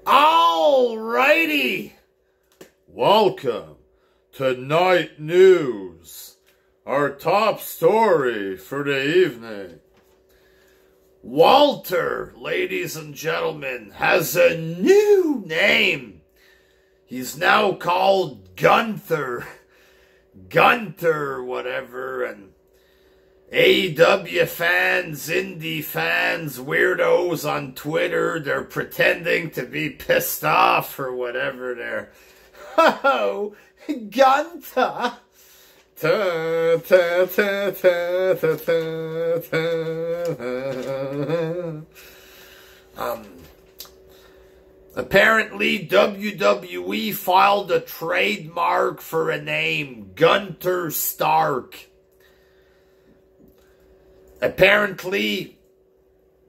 Alrighty, welcome to Night News. Our top story for the evening. Walter, ladies and gentlemen, has a new name. He's now called Gunther. Gunther, whatever, and AEW fans, indie fans, weirdos on Twitter, they're pretending to be pissed off or whatever they're. Oh, Gunther! Ta, ta, ta, ta, ta, ta, ta. Apparently, WWE filed a trademark for a name, Gunther Stark. Apparently,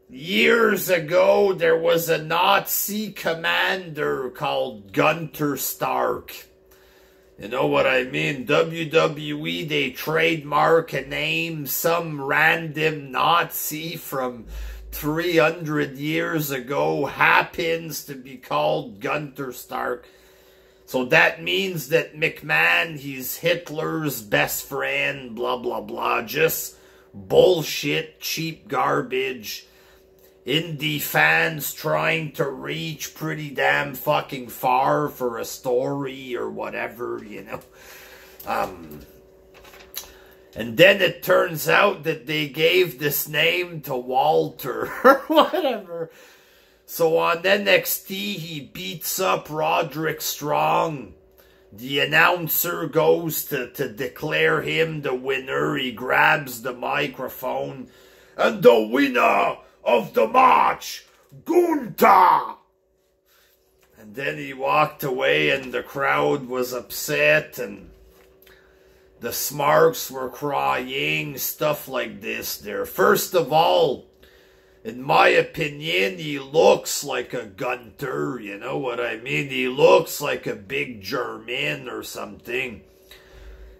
years ago, there was a Nazi commander called Gunther Stark. You know what I mean? WWE, they trademark a name, some random Nazi from 300 years ago happens to be called Gunther Stark. So that means that McMahon, he's Hitler's best friend, blah, blah, blah. Just bullshit, cheap garbage. Indie fans trying to reach pretty damn fucking far for a story or whatever, you know. And then it turns out that they gave this name to Walter or whatever. So on NXT, he beats up Roderick Strong. The announcer goes to declare him the winner. He grabs the microphone. And the winner of the match, Gunther! And then he walked away and the crowd was upset and the Smarks were crying, stuff like this there. First of all, in my opinion, he looks like a Gunther, you know what I mean? He looks like a big German or something.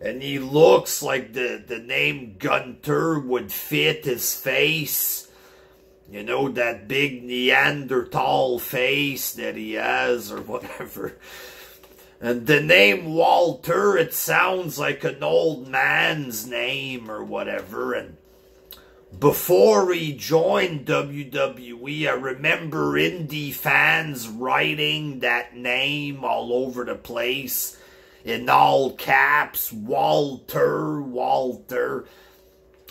And he looks like the name Gunther would fit his face. You know, that big Neanderthal face that he has or whatever. And the name Walter, it sounds like an old man's name or whatever. And before he joined WWE, I remember indie fans writing that name all over the place in all caps, Walter, Walter.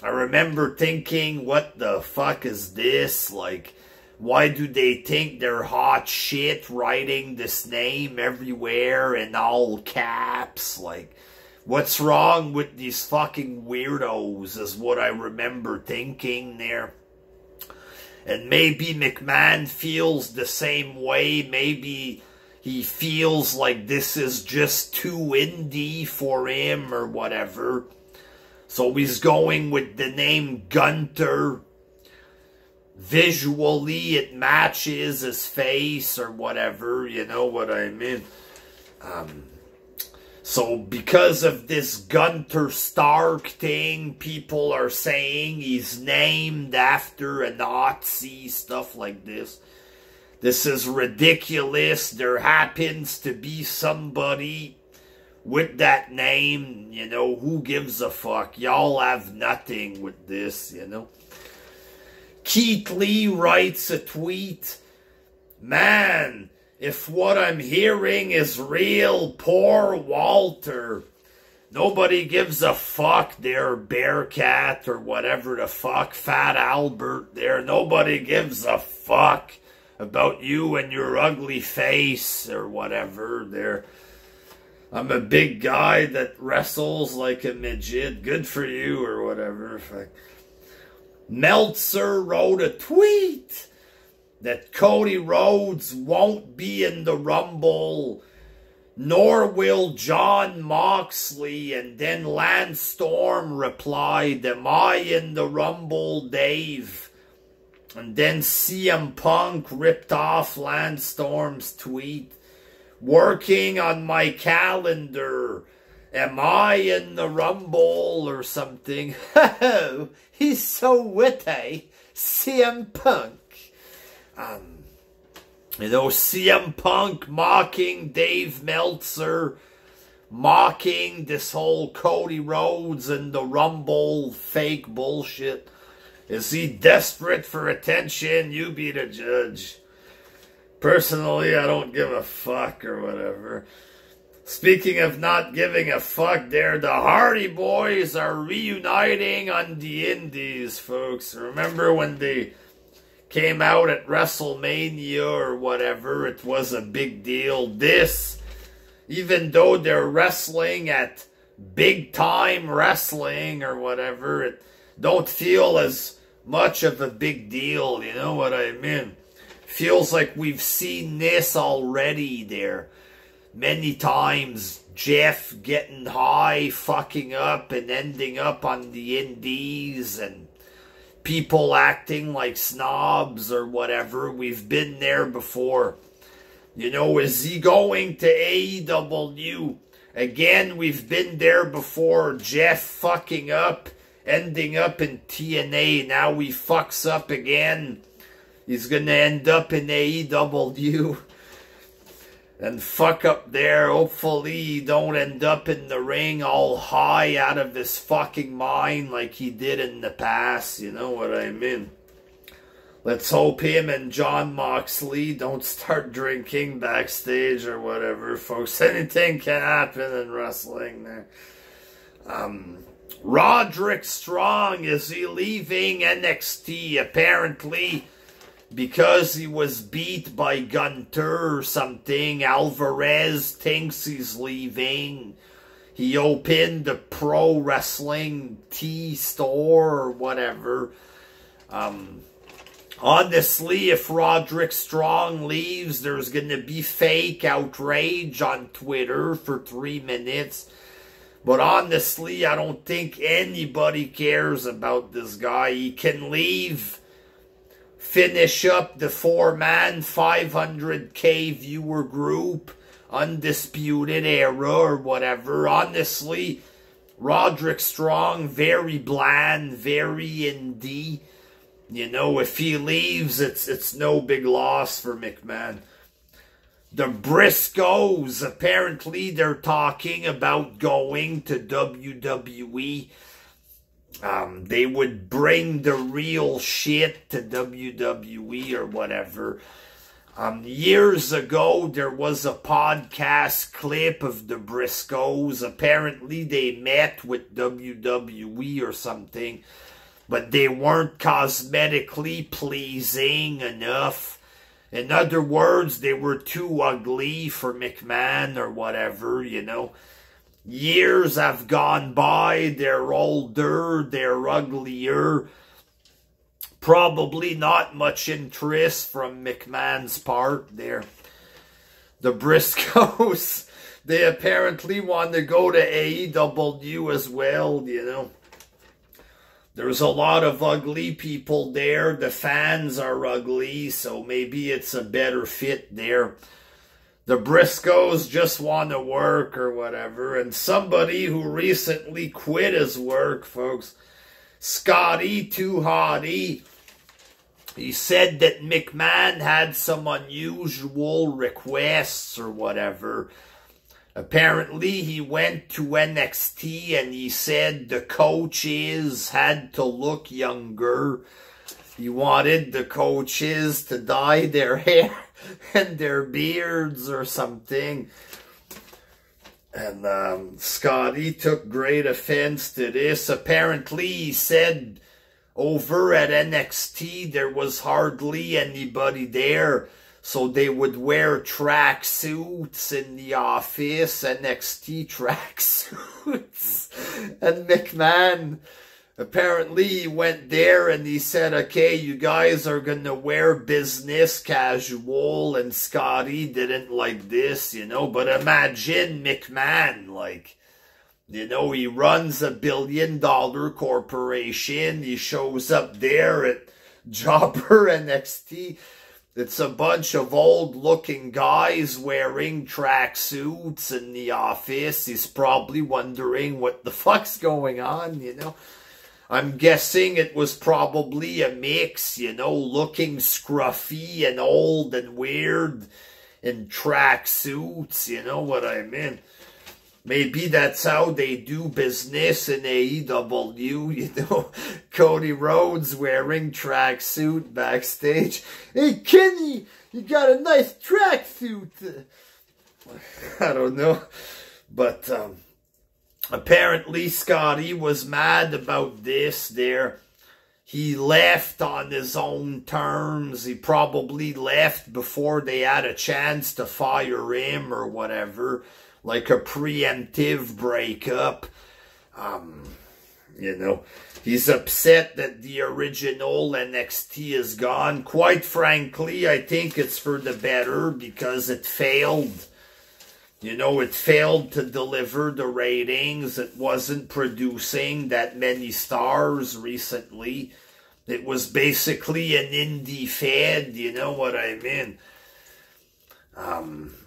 I remember thinking, what the fuck is this? Like, why do they think they're hot shit writing this name everywhere in all caps? Like, what's wrong with these fucking weirdos is what I remember thinking there. And maybe McMahon feels the same way. Maybe he feels like this is just too indie for him or whatever. So he's going with the name Gunther. Visually, it matches his face or whatever, you know what I mean? So because of this Gunther Stark thing, people are saying he's named after a Nazi, stuff like this. This is ridiculous. There happens to be somebody with that name, you know, who gives a fuck? Y'all have nothing with this, you know. Keith Lee writes a tweet. Man, if what I'm hearing is real, poor Walter. Nobody gives a fuck there, Bearcat or whatever the fuck, Fat Albert there. Nobody gives a fuck about you and your ugly face or whatever there. I'm a big guy that wrestles like a midget. Good for you or whatever. Meltzer wrote a tweet that Cody Rhodes won't be in the Rumble, nor will Jon Moxley. And then Lance Storm replied, am I in the Rumble, Dave? And then CM Punk ripped off Lance Storm's tweet. Working on my calendar. Am I in the Rumble or something? Oh, he's so witty. CM Punk. You know, CM Punk mocking Dave Meltzer, mocking this whole Cody Rhodes and the Rumble fake bullshit. Is he desperate for attention? You be the judge. Personally, I don't give a fuck or whatever. Speaking of not giving a fuck there, the Hardy Boys are reuniting on the Indies, folks. Remember when they came out at WrestleMania or whatever? It was a big deal. This, even though they're wrestling at big time wrestling or whatever, it don't feel as much of a big deal, you know what I mean? Feels like we've seen this already there. Many times, Jeff getting high, fucking up, and ending up on the Indies, and people acting like snobs or whatever. We've been there before. You know, is he going to AEW? Again, we've been there before. Jeff fucking up, ending up in TNA. Now he fucks up again. He's going to end up in AEW. And fuck up there. Hopefully he don't end up in the ring all high out of his fucking mind like he did in the past. You know what I mean? Let's hope him and John Moxley don't start drinking backstage or whatever, folks. Anything can happen in wrestling there. Roderick Strong, is he leaving NXT? Apparently, because he was beat by Gunther or something, Alvarez thinks he's leaving. He opened a pro wrestling tea store or whatever. Honestly, if Roderick Strong leaves, there's going to be fake outrage on Twitter for 3 minutes. But honestly, I don't think anybody cares about this guy. He can leave, finish up the 4-man 500K viewer group, Undisputed Era or whatever. Honestly, Roderick Strong, very bland, very indie. You know, if he leaves, it's no big loss for McMahon. The Briscoes, apparently they're talking about going to WWE. They would bring the real shit to WWE or whatever. Years ago, there was a podcast clip of the Briscoes. Apparently, they met with WWE or something, but they weren't cosmetically pleasing enough. In other words, they were too ugly for McMahon or whatever, you know. Years have gone by, they're older, they're uglier. Probably not much interest from McMahon's part there. The Briscoes, they apparently want to go to AEW as well, you know. There's a lot of ugly people there. The fans are ugly, so maybe it's a better fit there. The Briscoes just want to work or whatever. And somebody who recently quit his work, folks, Scotty2Hotty, he said that McMahon had some unusual requests or whatever. Apparently, he went to NXT and he said the coaches had to look younger. He wanted the coaches to dye their hair and their beards or something. And Scotty took great offense to this. Apparently, he said over at NXT there was hardly anybody there. So they would wear track suits in the office, NXT track suits. And McMahon, apparently he went there and he said, okay, you guys are going to wear business casual. And Scotty didn't like this, you know. But imagine McMahon, like, you know, he runs $1 billion corporation. He shows up there at Jobber NXT. It's a bunch of old-looking guys wearing tracksuits in the office. He's probably wondering what the fuck's going on, you know. I'm guessing it was probably a mix, you know, looking scruffy and old and weird in track suits, you know what I mean? Maybe that's how they do business in AEW, you know, Cody Rhodes wearing tracksuit backstage. Hey, Kenny, you got a nice tracksuit. I don't know, but apparently Scotty was mad about this there. He left on his own terms. He probably left before they had a chance to fire him or whatever. Like a preemptive breakup. You know, he's upset that the original NXT is gone. Quite frankly, I think it's for the better because it failed. You know, it failed to deliver the ratings. It wasn't producing that many stars recently. It was basically an indie fad, you know what I mean?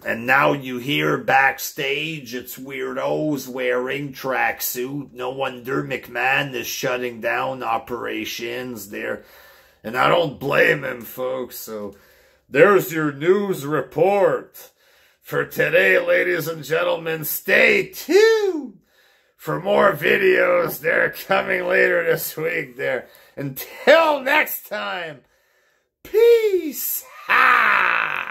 And now you hear backstage it's weirdos wearing tracksuit. No wonder McMahon is shutting down operations there. And I don't blame him, folks. So there's your news report for today, ladies and gentlemen. Stay tuned for more videos. They're coming later this week there. Until next time, peace. Ha!